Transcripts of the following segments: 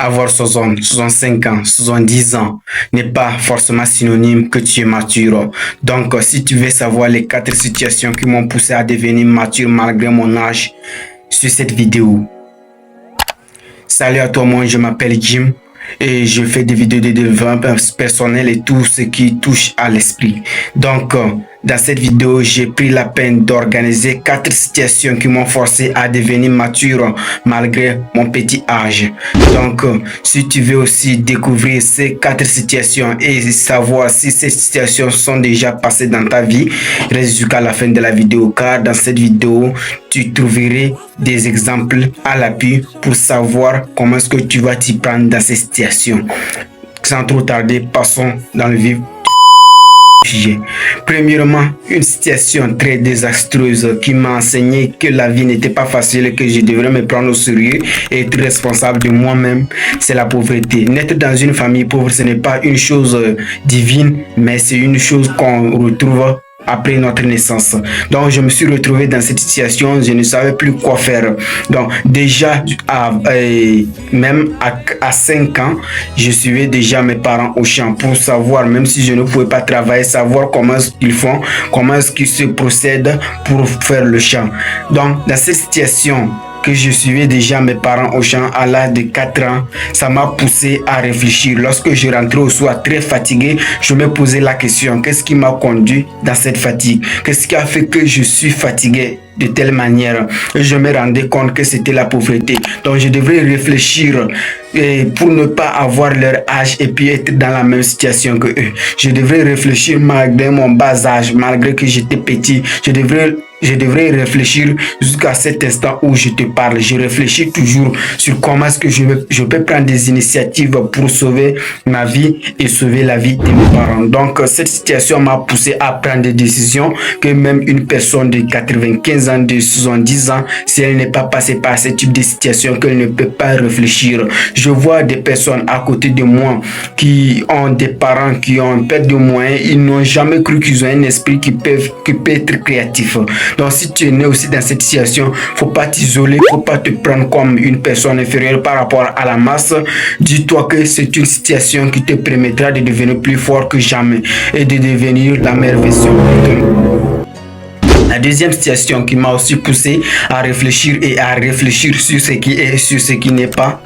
Avoir 60, 65 ans, 70 ans n'est pas forcément synonyme que tu es mature. Donc, si tu veux savoir les 4 situations qui m'ont poussé à devenir mature malgré mon âge, sur cette vidéo. Salut à toi, moi je m'appelle Jim et je fais des vidéos de développement personnel et tout ce qui touche à l'esprit. Donc, dans cette vidéo, j'ai pris la peine d'organiser 4 situations qui m'ont forcé à devenir mature malgré mon petit âge. Donc, si tu veux aussi découvrir ces 4 situations et savoir si ces situations sont déjà passées dans ta vie, reste jusqu'à la fin de la vidéo car dans cette vidéo, tu trouveras des exemples à l'appui pour savoir comment est-ce que tu vas t'y prendre dans ces situations. Sans trop tarder, passons dans le vif. Premièrement, une situation très désastreuse qui m'a enseigné que la vie n'était pas facile et que je devrais me prendre au sérieux et être responsable de moi-même, c'est la pauvreté. Naître dans une famille pauvre, ce n'est pas une chose divine, mais c'est une chose qu'on retrouve après notre naissance. Donc je me suis retrouvé dans cette situation, je ne savais plus quoi faire. Donc déjà même à 5 ans, je suivais déjà mes parents au champ pour savoir, même si je ne pouvais pas travailler, savoir comment ils font, comment est-ce qu'ils se procèdent pour faire le champ. Donc dans cette situation que je suivais déjà mes parents au champ à l'âge de 4 ans, ça m'a poussé à réfléchir. Lorsque je rentrais au soir très fatigué, je me posais la question, qu'est-ce qui m'a conduit dans cette fatigue? Qu'est-ce qui a fait que je suis fatigué de telle manière? Et je me rendais compte que c'était la pauvreté. Donc je devrais réfléchir pour ne pas avoir leur âge et puis être dans la même situation que eux. Je devrais réfléchir malgré mon bas âge, malgré que j'étais petit. Je devrais réfléchir jusqu'à cet instant où je te parle. Je réfléchis toujours sur comment est-ce que je peux prendre des initiatives pour sauver ma vie et sauver la vie de mes parents. Donc, cette situation m'a poussé à prendre des décisions que même une personne de 95 ans, de 70 ans, si elle n'est pas passée par ce type de situation, qu'elle ne peut pas réfléchir. Je vois des personnes à côté de moi qui ont des parents qui ont perte de moyens. Ils n'ont jamais cru qu'ils ont un esprit qui peut être créatif. Donc si tu es né aussi dans cette situation, faut pas t'isoler, faut pas te prendre comme une personne inférieure par rapport à la masse. Dis-toi que c'est une situation qui te permettra de devenir plus fort que jamais et de devenir la meilleure version de toi. La deuxième situation qui m'a aussi poussé à réfléchir et à réfléchir sur ce qui est et sur ce qui n'est pas,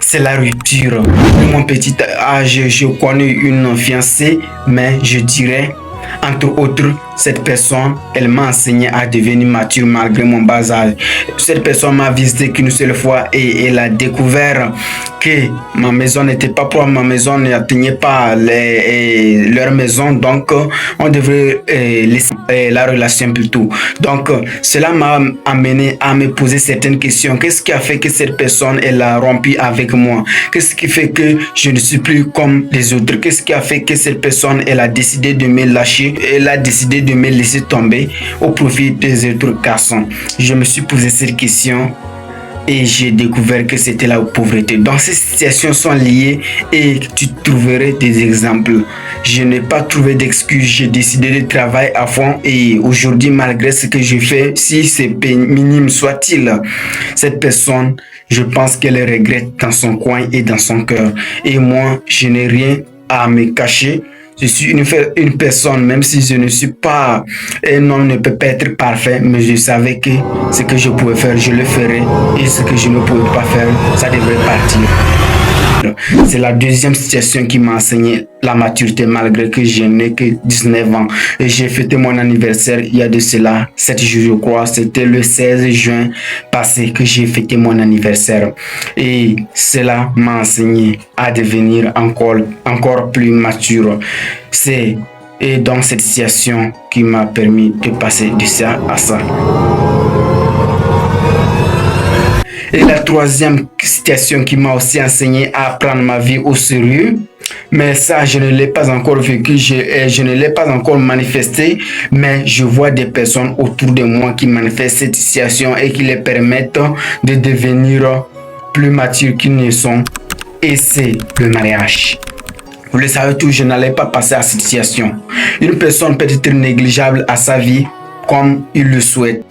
c'est la rupture. À mon petit âge, je connais une fiancée, mais je dirais, entre autres, cette personne, elle m'a enseigné à devenir mature malgré mon bas âge. Cette personne m'a visité qu'une seule fois et elle a découvert que ma maison n'était pas propre, ma maison n'atteignait pas leur maison, donc on devrait laisser la relation plutôt. Donc cela m'a amené à me poser certaines questions. Qu'est-ce qui a fait que cette personne, elle a rompu avec moi? Qu'est-ce qui fait que je ne suis plus comme les autres? Qu'est-ce qui a fait que cette personne, elle a décidé de me lâcher? Elle a décidé de me laisser tomber au profit des autres garçons. Je me suis posé cette question et j'ai découvert que c'était la pauvreté. Donc ces situations sont liées et tu trouverais des exemples. Je n'ai pas trouvé d'excuses, j'ai décidé de travailler à fond et aujourd'hui, malgré ce que je fais, si c'est minime soit-il, cette personne, je pense qu'elle regrette dans son coin et dans son cœur. Et moi, je n'ai rien à me cacher. Je suis une personne, même si je ne suis pas, un homme ne peut pas être parfait, mais je savais que ce que je pouvais faire, je le ferais, et ce que je ne pouvais pas faire, ça devrait partir. C'est la deuxième situation qui m'a enseigné la maturité malgré que je n'ai que 19 ans. Et j'ai fêté mon anniversaire il y a de cela 7 jours, je crois. C'était le 16 juin passé que j'ai fêté mon anniversaire. Et cela m'a enseigné à devenir encore plus mature. C'est dans cette situation qui m'a permis de passer de ça à ça. Et la troisième situation qui m'a aussi enseigné à prendre ma vie au sérieux, mais ça je ne l'ai pas encore vécu, je ne l'ai pas encore manifesté, mais je vois des personnes autour de moi qui manifestent cette situation et qui les permettent de devenir plus matures qu'ils ne sont, et c'est le mariage. Vous le savez tous, je n'allais pas passer à cette situation. Une personne peut être négligeable à sa vie comme il le souhaite.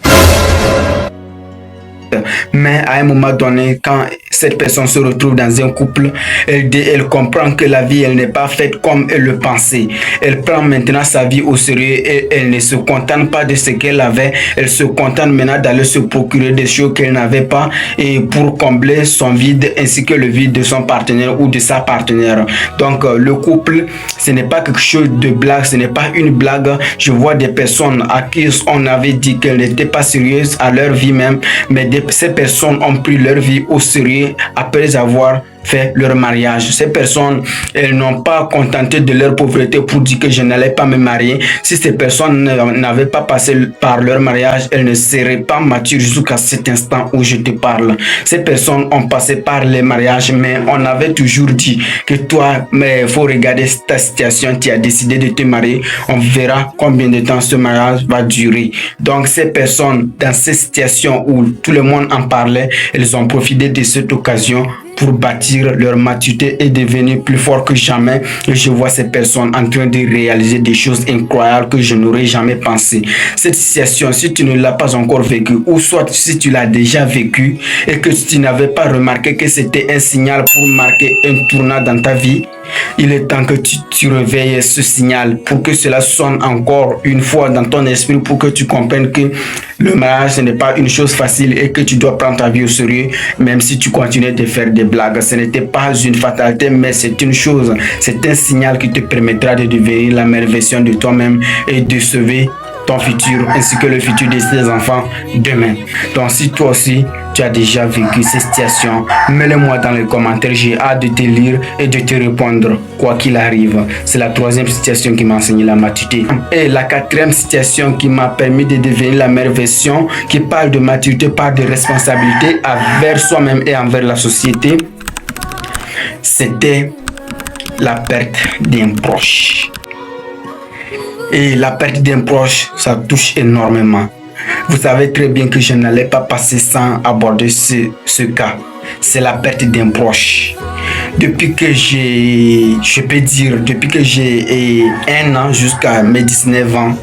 Mais à un moment donné, quand cette personne se retrouve dans un couple, elle comprend que la vie, elle n'est pas faite comme elle le pensait. Elle prend maintenant sa vie au sérieux et elle ne se contente pas de ce qu'elle avait. Elle se contente maintenant d'aller se procurer des choses qu'elle n'avait pas et pour combler son vide ainsi que le vide de son partenaire ou de sa partenaire. Donc, le couple, ce n'est pas quelque chose de blague, ce n'est pas une blague. Je vois des personnes à qui on avait dit qu'elles n'étaient pas sérieuses à leur vie même, mais ces personnes ont pris leur vie au sérieux après avoir fait leur mariage. Ces personnes, elles n'ont pas contenté de leur pauvreté pour dire que je n'allais pas me marier. Si ces personnes n'avaient pas passé par leur mariage, elles ne seraient pas matures jusqu'à cet instant où je te parle. Ces personnes ont passé par les mariages, mais on avait toujours dit que toi, mais il faut regarder ta situation, tu as décidé de te marier, on verra combien de temps ce mariage va durer. Donc ces personnes, dans ces situations où tout le monde en parlait, elles ont profité de cette occasion pour bâtir leur maturité et devenir plus fort que jamais. Et je vois ces personnes en train de réaliser des choses incroyables que je n'aurais jamais pensé. Cette situation, si tu ne l'as pas encore vécue, ou soit si tu l'as déjà vécue et que tu n'avais pas remarqué que c'était un signal pour marquer un tournant dans ta vie, il est temps que tu réveilles ce signal pour que cela sonne encore une fois dans ton esprit, pour que tu comprennes que le mariage, ce n'est pas une chose facile et que tu dois prendre ta vie au sérieux, même si tu continues de faire des blagues. Ce n'était pas une fatalité, mais c'est une chose, c'est un signal qui te permettra de devenir la meilleure version de toi-même et de sauver ton futur ainsi que le futur de tes enfants demain. Donc si toi aussi tu as déjà vécu cette situation, mets-le-moi dans les commentaires, j'ai hâte de te lire et de te répondre quoi qu'il arrive. C'est la troisième situation qui m'a enseigné la maturité. Et la quatrième situation qui m'a permis de devenir la meilleure version, qui parle de maturité, parle de responsabilité envers soi-même et envers la société, c'était la perte d'un proche. Et la perte d'un proche, ça touche énormément. Vous savez très bien que je n'allais pas passer sans aborder ce cas. C'est la perte d'un proche. Depuis que j'ai 1 an jusqu'à mes 19 ans,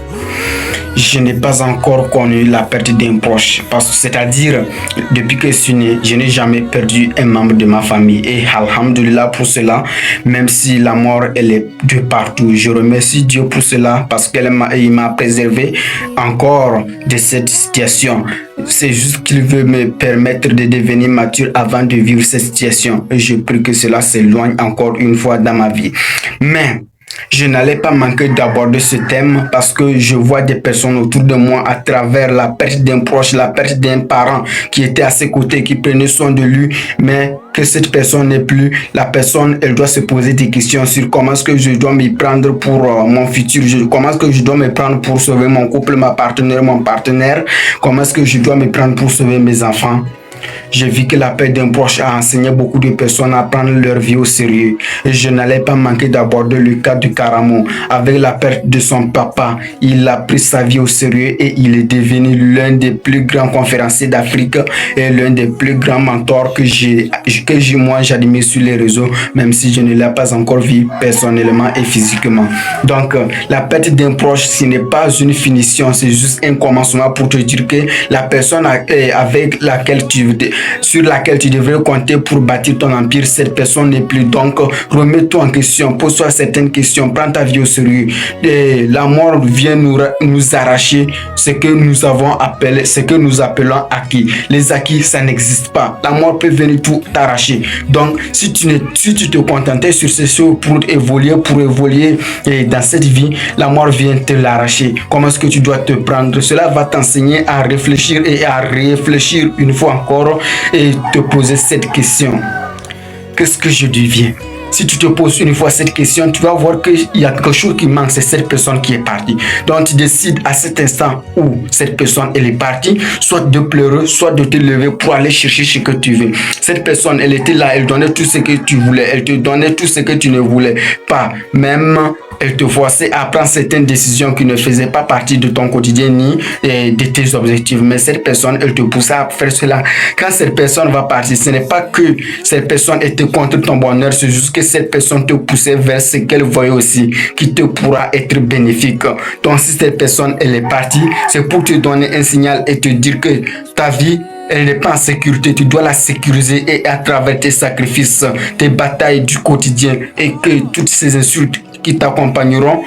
je n'ai pas encore connu la perte d'un proche. C'est-à-dire, depuis que je suis né, je n'ai jamais perdu un membre de ma famille. Et alhamdoulilah pour cela, même si la mort, elle est de partout. Je remercie Dieu pour cela parce qu'il m'a préservé encore de cette situation. C'est juste qu'il veut me permettre de devenir mature avant de vivre cette situation. Et je prie que cela s'éloigne encore une fois dans ma vie. Mais je n'allais pas manquer d'aborder ce thème parce que je vois des personnes autour de moi à travers la perte d'un proche, la perte d'un parent qui était à ses côtés, qui prenait soin de lui, mais que cette personne n'est plus. La personne, elle doit se poser des questions sur comment est-ce que je dois m'y prendre pour mon futur, comment est-ce que je dois me prendre pour sauver mon couple, mon partenaire, comment est-ce que je dois me prendre pour sauver mes enfants. J'ai vu que la perte d'un proche a enseigné beaucoup de personnes à prendre leur vie au sérieux. Et je n'allais pas manquer d'aborder le cas de Karamo. Avec la perte de son papa, il a pris sa vie au sérieux et il est devenu l'un des plus grands conférenciers d'Afrique et l'un des plus grands mentors que moi j'admire sur les réseaux, même si je ne l'ai pas encore vu personnellement et physiquement. Donc, la perte d'un proche, ce n'est pas une finition, c'est juste un commencement pour te dire que la personne sur laquelle tu devrais compter pour bâtir ton empire, cette personne n'est plus. Donc, remets-toi en question, pose-toi certaines questions, prends ta vie au sérieux. Et la mort vient nous arracher ce que nous avons appelé, ce que nous appelons acquis. Les acquis, ça n'existe pas. La mort peut venir tout t'arracher. Donc, si tu te contentais sur ces choses pour évoluer et dans cette vie, la mort vient te l'arracher. Comment est-ce que tu dois te prendre? Cela va t'enseigner à réfléchir et à réfléchir une fois encore et te poser cette question. Qu'est-ce que je deviens? Si tu te poses une fois cette question, tu vas voir qu'il y a quelque chose qui manque, c'est cette personne qui est partie. Donc tu décides à cet instant où cette personne elle est partie, soit de pleurer, soit de te lever pour aller chercher ce que tu veux. Cette personne, elle était là, elle donnait tout ce que tu voulais, elle te donnait tout ce que tu ne voulais pas. Même elle te forçait à prendre certaines décisions qui ne faisaient pas partie de ton quotidien ni de tes objectifs. Mais cette personne, elle te poussait à faire cela. Quand cette personne va partir, ce n'est pas que cette personne était contre ton bonheur, c'est juste que cette personne te poussait vers ce qu'elle voyait aussi, qui te pourra être bénéfique. Donc si cette personne, elle est partie, c'est pour te donner un signal et te dire que ta vie Elle n'est pas en sécurité, tu dois la sécuriser et à travers tes sacrifices, tes batailles du quotidien et que toutes ces insultes qui t'accompagneront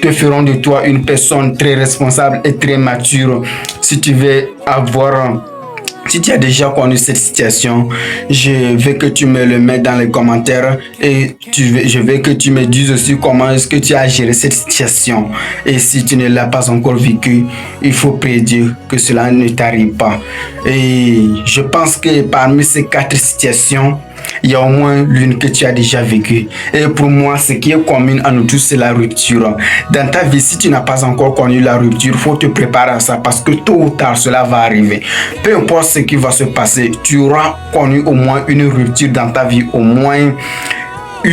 te feront de toi une personne très responsable et très mature. Si tu veux avoir... Si tu as déjà connu cette situation, je veux que tu me le mettes dans les commentaires et je veux que tu me dises aussi comment est-ce que tu as géré cette situation. Et si tu ne l'as pas encore vécu, il faut prédire que cela ne t'arrive pas. Et je pense que parmi ces 4 situations, il y a au moins l'une que tu as déjà vécue. Et pour moi, ce qui est commun à nous tous, c'est la rupture. Dans ta vie, si tu n'as pas encore connu la rupture, il faut te préparer à ça parce que tôt ou tard, cela va arriver. Peu importe ce qui va se passer, tu auras connu au moins une rupture dans ta vie, au moins 1,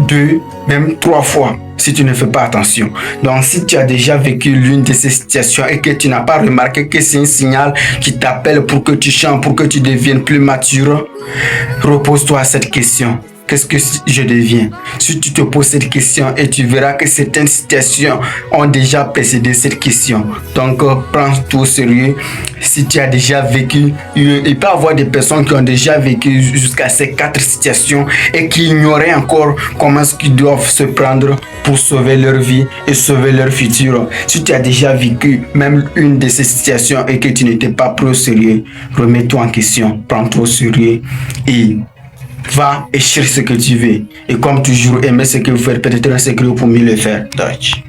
2, même 3 fois. Si tu ne fais pas attention. Donc, si tu as déjà vécu l'une de ces situations et que tu n'as pas remarqué que c'est un signal qui t'appelle pour que tu changes, pour que tu deviennes plus mature, repose-toi à cette question. Qu'est-ce que je deviens? Si tu te poses cette question et tu verras que certaines situations ont déjà précédé cette question. Donc, prends tout au sérieux. Si tu as déjà vécu, il peut y avoir des personnes qui ont déjà vécu jusqu'à ces 4 situations et qui ignoraient encore comment est-ce qu'ils doivent se prendre pour sauver leur vie et sauver leur futur. Si tu as déjà vécu même une de ces situations et que tu n'étais pas pris au sérieux, remets-toi en question, prends-toi au sérieux et va et cherche ce que tu veux. Et comme toujours, aimer ce que vous faites, peut-être un secret pour mieux le faire. Deutsch.